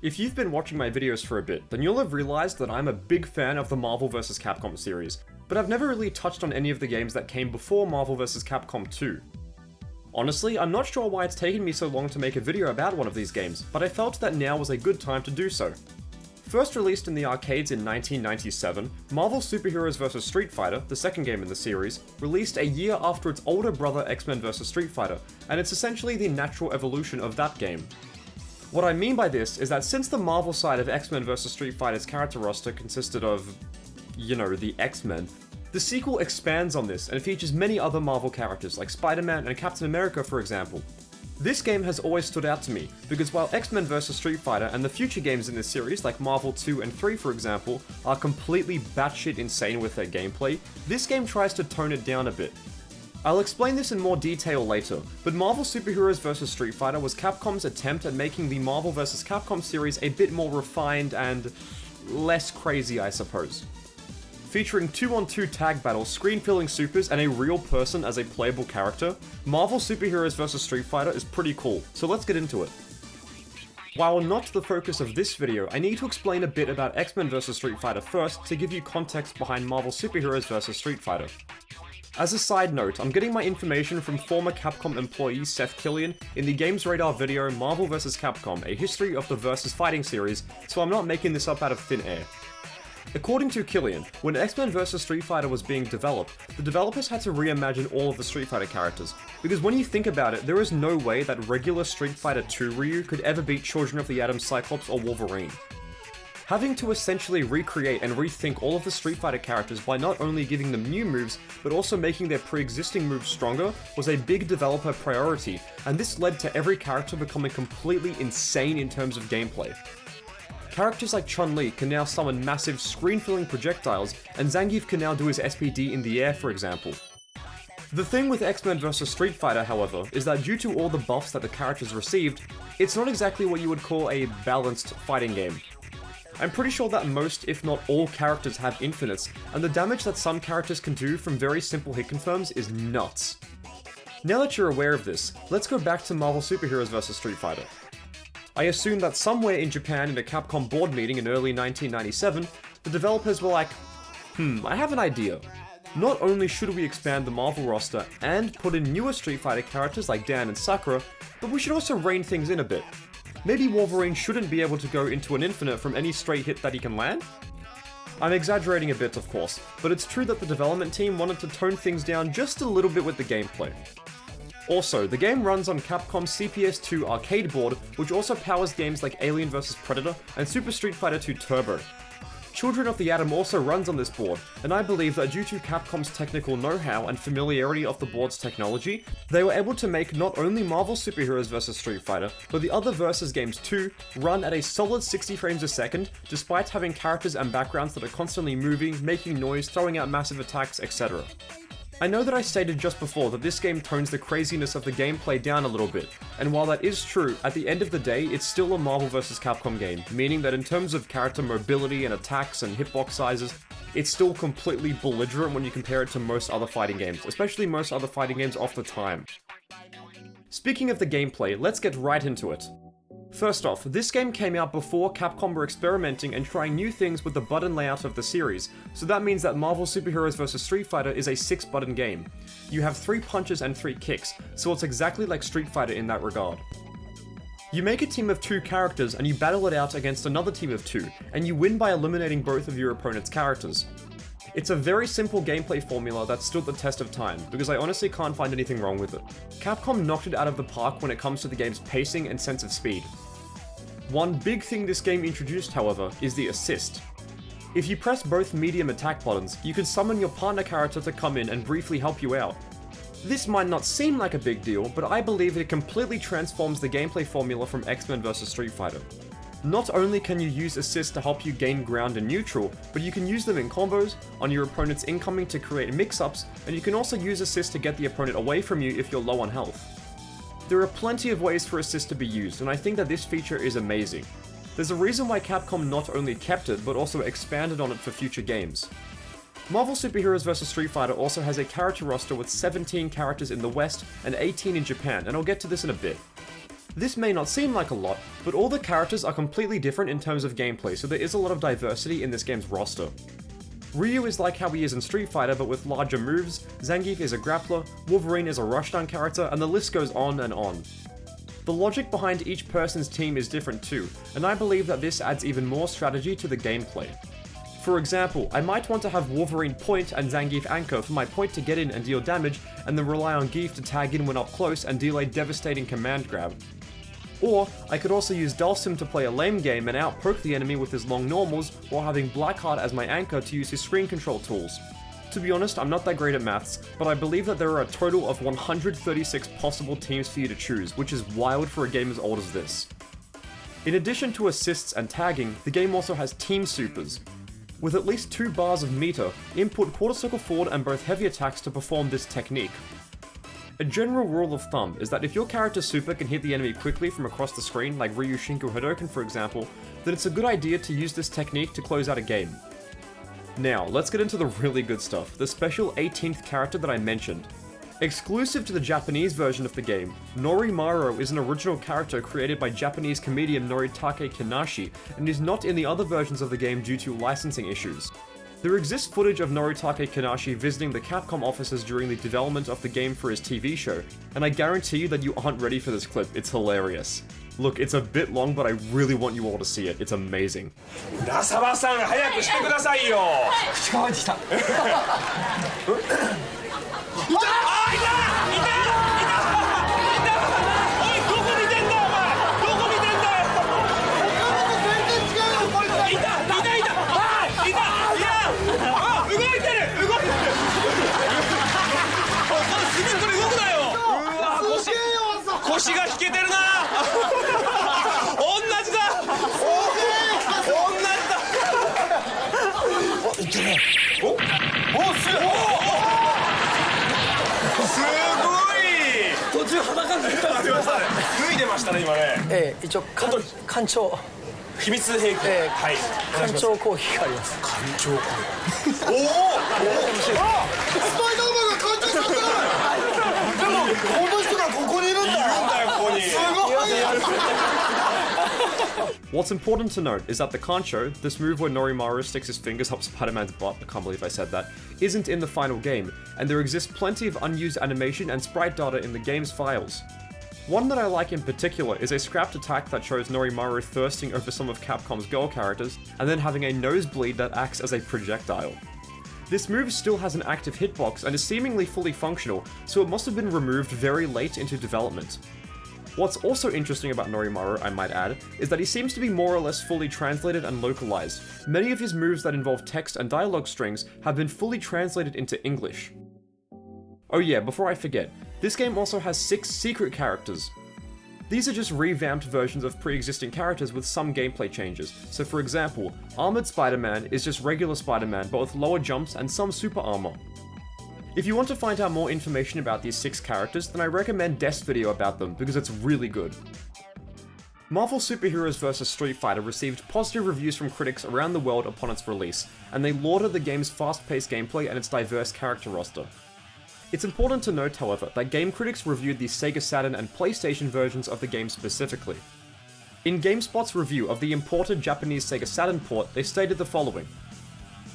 If you've been watching my videos for a bit, then you'll have realized that I'm a big fan of the Marvel vs. Capcom series, but I've never really touched on any of the games that came before Marvel vs. Capcom 2. Honestly, I'm not sure why it's taken me so long to make a video about one of these games, but I felt that now was a good time to do so. First released in the arcades in 1997, Marvel Superheroes vs. Street Fighter, the second game in the series, released a year after its older brother X-Men vs. Street Fighter, and it's essentially the natural evolution of that game. What I mean by this is that since the Marvel side of X-Men vs. Street Fighter's character roster consisted of, the X-Men, the sequel expands on this and features many other Marvel characters like Spider-Man and Captain America, for example. This game has always stood out to me, because while X-Men vs. Street Fighter and the future games in this series, like Marvel 2 and 3 for example, are completely batshit insane with their gameplay, this game tries to tone it down a bit. I'll explain this in more detail later, but Marvel Superheroes vs. Street Fighter was Capcom's attempt at making the Marvel vs. Capcom series a bit more refined and less crazy, I suppose. Featuring 2-on-2 tag battles, screen-filling supers, and a real person as a playable character, Marvel Superheroes vs. Street Fighter is pretty cool, so let's get into it. While not the focus of this video, I need to explain a bit about X-Men vs. Street Fighter first to give you context behind Marvel Superheroes vs. Street Fighter. As a side note, I'm getting my information from former Capcom employee Seth Killian in the Games Radar video Marvel vs. Capcom, a history of the versus fighting series, so I'm not making this up out of thin air. According to Killian, when X-Men vs. Street Fighter was being developed, the developers had to reimagine all of the Street Fighter characters, because when you think about it, there is no way that regular Street Fighter 2 Ryu could ever beat Children of the Atom Cyclops or Wolverine. Having to essentially recreate and rethink all of the Street Fighter characters by not only giving them new moves, but also making their pre-existing moves stronger was a big developer priority, and this led to every character becoming completely insane in terms of gameplay. Characters like Chun-Li can now summon massive screen-filling projectiles, and Zangief can now do his SPD in the air, for example. The thing with X-Men vs. Street Fighter, however, is that due to all the buffs that the characters received, it's not exactly what you would call a balanced fighting game. I'm pretty sure that most, if not all, characters have infinites, and the damage that some characters can do from very simple hit confirms is nuts. Now that you're aware of this, let's go back to Marvel Superheroes vs. Street Fighter. I assume that somewhere in Japan in a Capcom board meeting in early 1997, the developers were like, I have an idea. Not only should we expand the Marvel roster and put in newer Street Fighter characters like Dan and Sakura, but we should also rein things in a bit. Maybe Wolverine shouldn't be able to go into an infinite from any straight hit that he can land? I'm exaggerating a bit, of course, but it's true that the development team wanted to tone things down just a little bit with the gameplay. Also, the game runs on Capcom's CPS2 arcade board, which also powers games like Alien vs. Predator and Super Street Fighter 2 Turbo. Children of the Atom also runs on this board, and I believe that due to Capcom's technical know-how and familiarity of the board's technology, they were able to make not only Marvel Superheroes vs. Street Fighter, but the other Versus games too, run at a solid 60 frames a second, despite having characters and backgrounds that are constantly moving, making noise, throwing out massive attacks, etc. I know that I stated just before that this game tones the craziness of the gameplay down a little bit, and while that is true, at the end of the day, it's still a Marvel vs. Capcom game, meaning that in terms of character mobility and attacks and hitbox sizes, it's still completely belligerent when you compare it to most other fighting games, especially most other fighting games of the time. Speaking of the gameplay, let's get right into it. First off, this game came out before Capcom were experimenting and trying new things with the button layout of the series, so that means that Marvel Superheroes vs. Street Fighter is a 6-button game. You have 3 punches and 3 kicks, so it's exactly like Street Fighter in that regard. You make a team of 2 characters and you battle it out against another team of 2, and you win by eliminating both of your opponent's characters. It's a very simple gameplay formula that stood the test of time, because I honestly can't find anything wrong with it. Capcom knocked it out of the park when it comes to the game's pacing and sense of speed. One big thing this game introduced, however, is the assist. If you press both medium attack buttons, you can summon your partner character to come in and briefly help you out. This might not seem like a big deal, but I believe it completely transforms the gameplay formula from X-Men vs. Street Fighter. Not only can you use assists to help you gain ground in neutral, but you can use them in combos, on your opponent's incoming to create mix-ups, and you can also use assists to get the opponent away from you if you're low on health. There are plenty of ways for assists to be used, and I think that this feature is amazing. There's a reason why Capcom not only kept it, but also expanded on it for future games. Marvel Superheroes vs. Street Fighter also has a character roster with 17 characters in the West and 18 in Japan, and I'll get to this in a bit. This may not seem like a lot, but all the characters are completely different in terms of gameplay, so there is a lot of diversity in this game's roster. Ryu is like how he is in Street Fighter but with larger moves, Zangief is a grappler, Wolverine is a rushdown character, and the list goes on and on. The logic behind each person's team is different too, and I believe that this adds even more strategy to the gameplay. For example, I might want to have Wolverine point and Zangief anchor for my point to get in and deal damage, and then rely on Gief to tag in when up close and deal a devastating command grab. Or, I could also use Dhalsim to play a lame game and outpoke the enemy with his long normals, while having Blackheart as my anchor to use his screen control tools. To be honest, I'm not that great at maths, but I believe that there are a total of 136 possible teams for you to choose, which is wild for a game as old as this. In addition to assists and tagging, the game also has team supers. With at least 2 bars of meter, input quarter circle forward and both heavy attacks to perform this technique. A general rule of thumb is that if your character's super can hit the enemy quickly from across the screen, like Ryu Shinku Hadoken for example, then it's a good idea to use this technique to close out a game. Now, let's get into the really good stuff, the special 18th character that I mentioned. Exclusive to the Japanese version of the game, Norimaro is an original character created by Japanese comedian Noritake Kinashi, and is not in the other versions of the game due to licensing issues. There exists footage of Noritake Kinashi visiting the Capcom offices during the development of the game for his TV show, and I guarantee you that you aren't ready for this clip, it's hilarious. Look, it's a bit long, but I really want you all to see it, it's amazing. ラサバさん、早くしてくださいよ。口乾いてきた。腰が引けてるな。同じだ。同じだ。お、いってね。お、すごい。途中裸になったんですよ。脱いでましたね今ね。一応艦長。秘密兵器。はい。艦長攻撃があります。艦長攻撃。おお。スパイダーマンが艦長さんだ。でもこの人がここにいるんだ。いるんだよここに。すごい。What's important to note is that the Kancho, this move where Norimaru sticks his fingers up Spider-Man's butt, I can't believe I said that, isn't in the final game, and there exists plenty of unused animation and sprite data in the game's files. One that I like in particular is a scrapped attack that shows Norimaru thirsting over some of Capcom's girl characters, and then having a nosebleed that acts as a projectile. This move still has an active hitbox and is seemingly fully functional, so it must have been removed very late into development. What's also interesting about Norimaru, I might add, is that he seems to be more or less fully translated and localized. Many of his moves that involve text and dialogue strings have been fully translated into English. Oh yeah, before I forget, this game also has 6 secret characters. These are just revamped versions of pre-existing characters with some gameplay changes. So for example, Armored Spider-Man is just regular Spider-Man but with lower jumps and some super armor. If you want to find out more information about these 6 characters, then I recommend Dest's video about them because it's really good. Marvel Super Heroes vs. Street Fighter received positive reviews from critics around the world upon its release, and they lauded the game's fast-paced gameplay and its diverse character roster. It's important to note, however, that game critics reviewed the Sega Saturn and PlayStation versions of the game specifically. In GameSpot's review of the imported Japanese Sega Saturn port, they stated the following.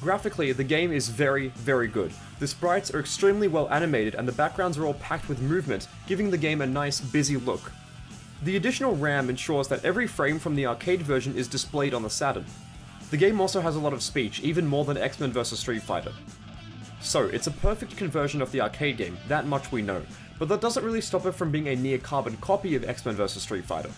Graphically, the game is very, very good. The sprites are extremely well animated and the backgrounds are all packed with movement, giving the game a nice, busy look. The additional RAM ensures that every frame from the arcade version is displayed on the Saturn. The game also has a lot of speech, even more than X-Men vs. Street Fighter. So, it's a perfect conversion of the arcade game, that much we know, but that doesn't really stop it from being a near-carbon copy of X-Men vs. Street Fighter.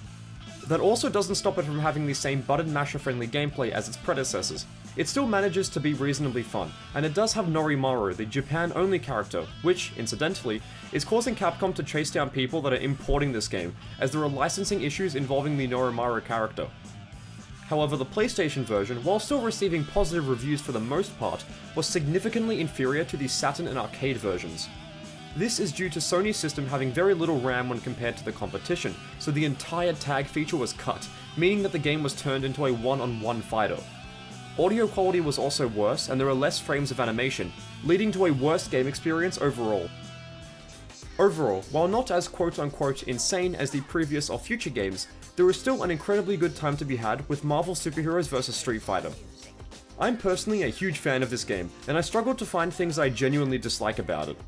That also doesn't stop it from having the same button masher-friendly gameplay as its predecessors. It still manages to be reasonably fun, and it does have Norimaru, the Japan-only character, which, incidentally, is causing Capcom to chase down people that are importing this game, as there are licensing issues involving the Norimaru character. However, the PlayStation version, while still receiving positive reviews for the most part, was significantly inferior to the Saturn and arcade versions. This is due to Sony's system having very little RAM when compared to the competition, so the entire tag feature was cut, meaning that the game was turned into a one-on-one fighter. Audio quality was also worse, and there are less frames of animation, leading to a worse game experience overall. Overall, while not as quote-unquote insane as the previous or future games, there is still an incredibly good time to be had with Marvel Superheroes vs Street Fighter. I'm personally a huge fan of this game, and I struggled to find things I genuinely dislike about it.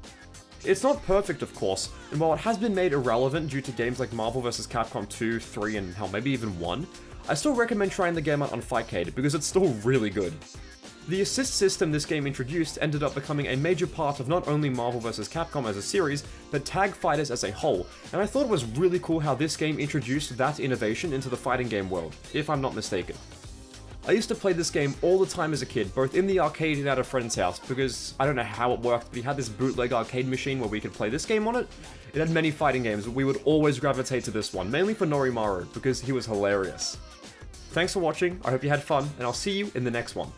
It's not perfect, of course, and while it has been made irrelevant due to games like Marvel vs Capcom 2, 3, and hell, maybe even 1, I still recommend trying the game out on Fightcade because it's still really good. The assist system this game introduced ended up becoming a major part of not only Marvel vs Capcom as a series, but tag fighters as a whole, and I thought it was really cool how this game introduced that innovation into the fighting game world, if I'm not mistaken. I used to play this game all the time as a kid, both in the arcade and at a friend's house, because I don't know how it worked, but he had this bootleg arcade machine where we could play this game on it. It had many fighting games, but we would always gravitate to this one, mainly for Norimaru, because he was hilarious. Thanks for watching, I hope you had fun, and I'll see you in the next one.